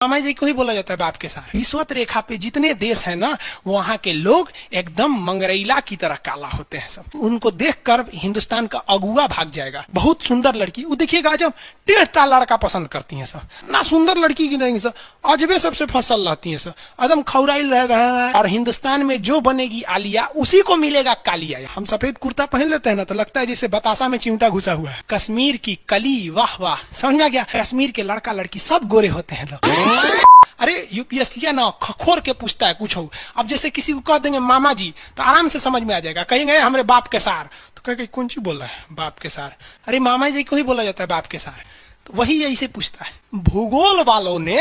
मामा जी को ही बोला जाता है बाप के साथ। विषुवत रेखा पे जितने देश है ना, वहाँ के लोग एकदम मंगरैला की तरह काला होते हैं सब। उनको देखकर हिंदुस्तान का अगुआ भाग जाएगा। बहुत सुंदर लड़की, वो देखिएगा जब टेढ़ा लड़का पसंद करती है सब। ना सुंदर लड़की की नहीं सब, अजबे सबसे फसल रहती है सब, एकदम खौराइल रहेगा। और हिंदुस्तान में जो बनेगी आलिया, उसी को मिलेगा कालिया। हम सफेद कुर्ता पहन लेते हैं ना, तो लगता है जैसे बतासा में चिमटा घुसा हुआ है। कश्मीर की कली, वाह वाह, समझ में आ गया। कश्मीर के लड़का लड़की सब गोरे होते हैं लोग। अरे यूपीएससी ना खखोर के पूछता है कुछ हो। अब जैसे किसी को कह देंगे मामा जी, तो आराम से समझ में आ जाएगा। कहेंगे हमारे बाप के सार, तो कहेंगे कौन सी बोल रहा है बाप के सार? अरे मामा जी को ही बोला जाता है बाप के सार। तो वही ऐसे पूछता है। भूगोल वालों ने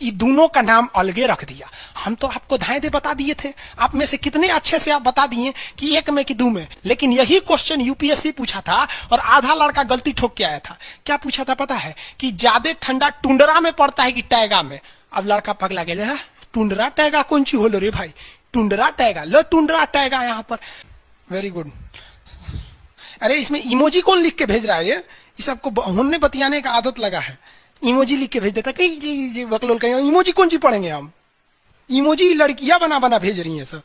ये दोनों का नाम अलगे रख दिया। हम तो आपको धाए दे बता दिए थे, आप में से कितने अच्छे से आप बता दिए कि एक में कि दो में। लेकिन यही क्वेश्चन यूपीएससी पूछा था और आधा लड़का गलती ठोक के आया था। क्या पूछा था पता है? कि ज्यादा ठंडा टुंड्रा में पड़ता है कि टैगा में। अब लड़का पगला गेले है, टुंड्रा टैगा कौन सी होलो रे भाई? टुंड्रा टैगा, लो टुंड्रा टैगा यहाँ पर। Very good. अरे इसमें इमोजी कौन लिख के भेज रहा है? ये सबको हमने बतियाने का आदत लगा है। इमोजी लिख के भेज देता कहीं बकलोल कहीं। इमोजी कौन सी पढ़ेंगे हम? इमोजी लड़कियां बना बना भेज रही है सब।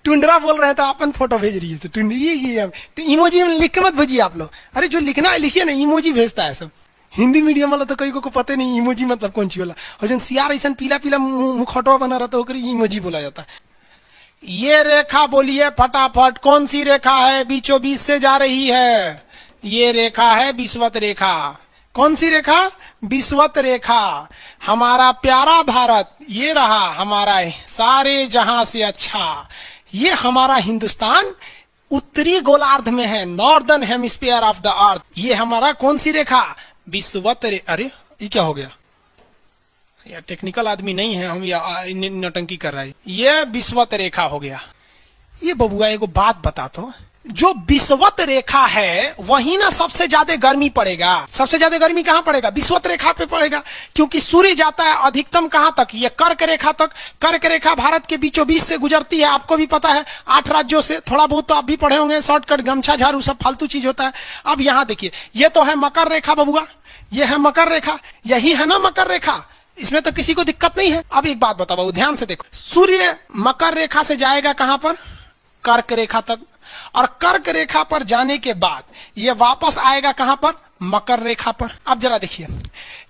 टुंड्रा बोल रहे हैं तो अपन फोटो भेज रही है। इमोजी लिख के मत भेजिए आप लोग। अरे जो लिखना है लिखिए ना, इमोजी भेजता है सब। हिंदी मीडियम वाला तो कई को पता नहीं इमोजी मतलब कौन सी वाला। और जन सियार ऐसा पीला पीला मुखटवा बना रहा तो इमोजी बोला जाता है। ये रेखा बोलिए फटाफट, कौन सी रेखा है बीचों बीच से जा रही है? ये रेखा है विषुवत रेखा। कौन सी रेखा? विषुवत रेखा। हमारा प्यारा भारत ये रहा, हमारा सारे जहां से अच्छा। ये हमारा हिंदुस्तान उत्तरी गोलार्ध में है, northern hemisphere of the earth. ये हमारा कौन सी रेखा? विषुवत रेखा। अरे ये क्या हो गया यार, टेक्निकल आदमी नहीं है हम, या नौटंकी कर रहा है। ये विषुवत रेखा हो गया। ये बबुआ एगो बात बता, तो जो विषुवत रेखा है वही ना सबसे ज्यादा गर्मी पड़ेगा। सबसे ज्यादा गर्मी कहाँ पड़ेगा? विषुवत रेखा पे पड़ेगा, क्योंकि सूर्य जाता है अधिकतम कहाँ तक? ये कर्क रेखा तक। कर्क रेखा भारत के बीचों बीच से गुजरती है, आपको भी पता है। 8 राज्यों से, थोड़ा बहुत तो आप भी पढ़े होंगे, शॉर्टकट गमछा झाड़ू सब फालतू चीज होता है। अब यहाँ देखिए, ये तो है मकर रेखा बबुआ, ये है मकर रेखा, यही है ना मकर रेखा। इसमें तो किसी को दिक्कत नहीं है। अब एक बात बताओ, ध्यान से देखो, सूर्य मकर रेखा से जाएगा कहां पर? कर्क रेखा तक। और कर्क रेखा पर जाने के बाद ये वापस आएगा कहां पर? मकर रेखा पर। अब जरा देखिए,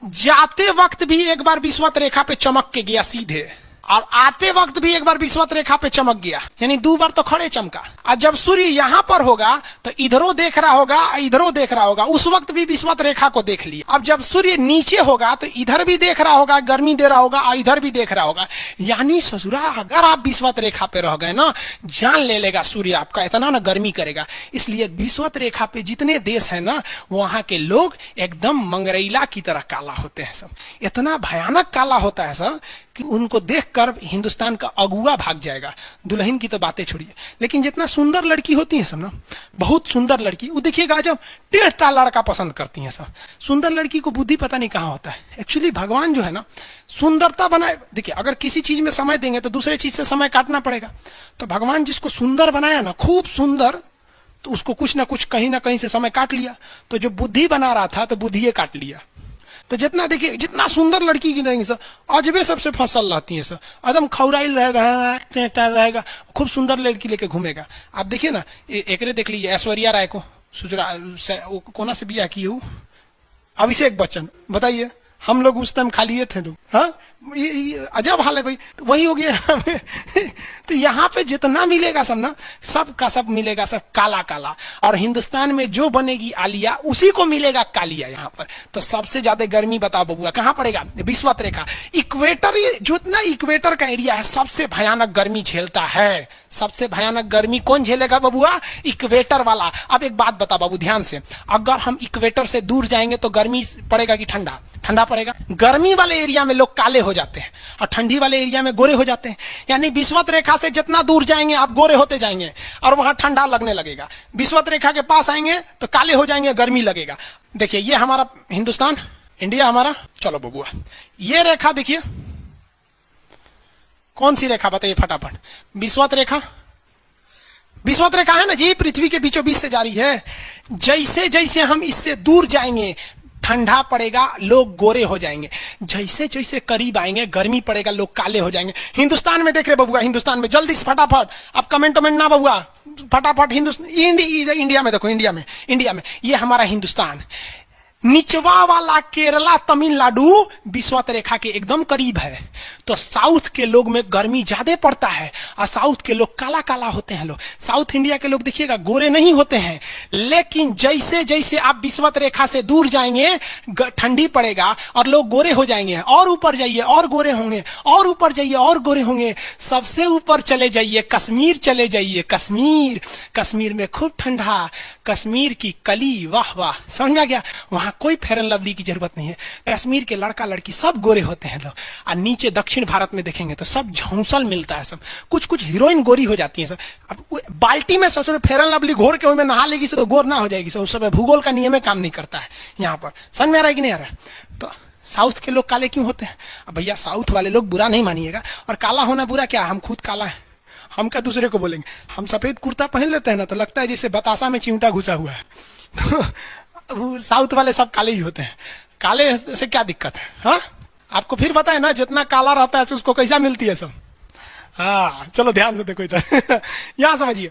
जाते वक्त भी एक बार विषुवत रेखा पे चमक के गया सीधे, और आते वक्त भी एक बार विषुवत रेखा पे चमक गया, यानी 2 बार तो खड़े चमका। और जब सूर्य यहां पर होगा तो इधरों देख रहा होगा, इधरों देख रहा होगा, उस वक्त भी विषुवत रेखा को देख लिया। अब जब सूर्य नीचे होगा तो इधर भी देख रहा होगा, गर्मी दे रहा होगा, और इधर भी देख रहा होगा। यानी ससुरा अगर आप विषुवत रेखा पे रह गए ना, जान ले लेगा सूर्य आपका, इतना ना गर्मी करेगा। इसलिए विषुवत रेखा पे जितने देश है ना, वहां के लोग एकदम मंगरैला की तरह काला होते हैं सब। इतना भयानक काला होता है सब कि उनको देखकर हिंदुस्तान का अगुआ भाग जाएगा। दुल्हन की तो बातें छोड़िए, लेकिन जितना सुंदर लड़की होती है सब ना, बहुत सुंदर लड़की, वो देखिएगा जब टेढ़ा लड़का पसंद करती है सब। सुंदर लड़की को बुद्धि पता नहीं कहाँ होता है। एक्चुअली भगवान जो है ना, सुंदरता बनाए। देखिए, अगर किसी चीज में समय देंगे तो दूसरे चीज से समय काटना पड़ेगा। तो भगवान जिसको सुंदर बनाया ना, खूब सुंदर, तो उसको कुछ ना कुछ कहीं ना कहीं से समय काट लिया। तो जो बुद्धि बना रहा था तो बुद्धि काट लिया। तो जितना देखिए, जितना सुंदर लड़की की रहेंगी सर, अजबे सबसे फसल रहती है सर, एकदम खौराइल रहेगा, खूब सुंदर लड़की लेके घूमेगा। आप देखिए ना, एक देख लीजिए, ऐश्वर्या राय को कोना से बिया की हूँ, अभिषेक बच्चन, बताइए हम लोग उस टाइम खाली थे लोग। हाँ, अजब हाल है भाई। तो वही हो गया। तो यहाँ पे जितना मिलेगा सब ना, सब का सब मिलेगा, सब काला काला। और हिंदुस्तान में जो बनेगी आलिया, उसी को मिलेगा कालिया यहाँ पर। तो सबसे ज्यादा गर्मी बताओ बबुआ कहाँ पड़ेगा? विषुवत रेखा। इक्वेटर, जितना इक्वेटर का एरिया है सबसे भयानक गर्मी झेलता है। सबसे भयानक गर्मी कौन झेलेगा बबुआ? इक्वेटर वाला। अब एक बात बता बाबू ध्यान से, अगर हम इक्वेटर से दूर जाएंगे तो गर्मी पड़ेगा कि ठंडा? ठंडा पड़ेगा। गर्मी वाले एरिया में लोग काले हो जाते हैं और ठंडी वाले एरिया में गोरे हो जाते हैं। यानी विषुवत रेखा से जितना दूर जाएंगे आप गोरे होते जाएंगे और वहां ठंडा लगने लगेगा। विषुवत रेखा के पास आएंगे तो काले हो जाएंगे, गर्मी लगेगा। देखिए, ये हमारा हिंदुस्तान, इंडिया हमारा। चलो बबुआ, ये रेखा देखिए, कौन सी रेखा बताइए फटाफट? विषुवत रेखा। विषुवत रेखा है ना जी, पृथ्वी के बीचों बीच से जारी है। जैसे जैसे हम इससे दूर जाएंगे, ठंडा पड़ेगा लोग गोरे हो जाएंगे, जैसे जैसे करीब आएंगे गर्मी पड़ेगा लोग काले हो जाएंगे। हिंदुस्तान में देख रहे बबुआ, हिंदुस्तान में जल्दी से फटाफट, अब कमेंट ना बबुआ, फटाफट हिंदुस्तान, इंडिया में देखो, इंडिया में ये हमारा हिंदुस्तान, निचवा वाला केरला तमिलनाडु विषुवत रेखा के एकदम करीब है। तो साउथ के लोग में गर्मी ज्यादा पड़ता है और साउथ के लोग काला काला होते हैं। लोग साउथ इंडिया के लोग देखिएगा गोरे नहीं होते हैं, लेकिन जैसे जैसे आप विषुवत रेखा से दूर जाएंगे ठंडी पड़ेगा और लोग गोरे हो जाएंगे, और ऊपर जाइए और गोरे होंगे, और ऊपर जाइए और गोरे होंगे, सबसे ऊपर चले जाइए कश्मीर चले जाइए, कश्मीर में खूब ठंडा, कश्मीर की कली, वाह वाह, समझ आ गया, वहां कोई फेयर एंड लवली की जरूरत नहीं है, कश्मीर के लड़का लड़की सब गोरे होते हैं लोग। और नीचे दक्षिण भारत में देखेंगे तो सब झौंसल मिलता है, सब कुछ कुछ हीरोइन गोरी हो जाती है सब। अब बाल्टी में सोचो फेयर एंड लवली घोर के में नहा लेगी तो गोर ना हो जाएगी, उस समय भूगोल का नियम काम नहीं करता है यहाँ पर, समझ में आ रहा है कि नहीं आ रहा है? तो साउथ के लोग काले क्यों होते हैं? अब भैया साउथ वाले लोग बुरा नहीं मानिएगा, और काला होना बुरा क्या, हम खुद काला है, हम क्या दूसरे को बोलेंगे? हम सफेद कुर्ता पहन लेते हैं ना तो लगता है जैसे बतासा में चिमटा घुसा हुआ है। तो साउथ वाले सब काले ही होते हैं, काले से क्या दिक्कत है? हाँ, आपको फिर बताए ना, जितना काला रहता है उसको कैसा मिलती है सब। हाँ चलो ध्यान से देखो इधर। यहाँ समझिए,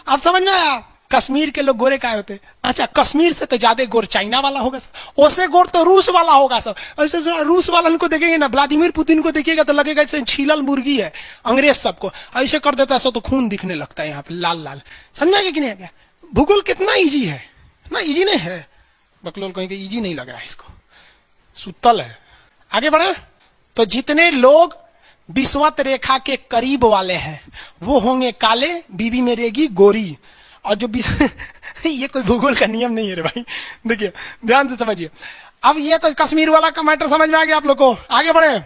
आप समझ में आया कश्मीर के लोग गोरे काय होते हैं? अच्छा, कश्मीर से तो ज्यादा गोर चाइना वाला होगा सर, ओसे गोर तो रूस वाला होगा सर। ऐसे रूस वाला को देखेंगे ना, व्लादिमीर पुतिन को देखिएगा तो लगेगा जैसे छीलल मुर्गी है, अंग्रेज सबको ऐसे कर देता है सो तो खून दिखने लगता है यहाँ पे लाल लाल। समझा कि नहीं? क्या भूगोल कितना इजी है ना? इजी नहीं है, बकलोल कहेंगे इजी नहीं लग रहा है इसको, सुतल है। आगे बढ़े तो जितने लोग विषुवत रेखा के करीब वाले हैं वो होंगे काले, बीवी में रहेगी गोरी, और जो ये कोई भूगोल का नियम नहीं है रे भाई, देखिए ध्यान से समझिए। अब ये तो कश्मीर वाला का मैटर समझ में आ गया आप लोग को। आगे बढ़े।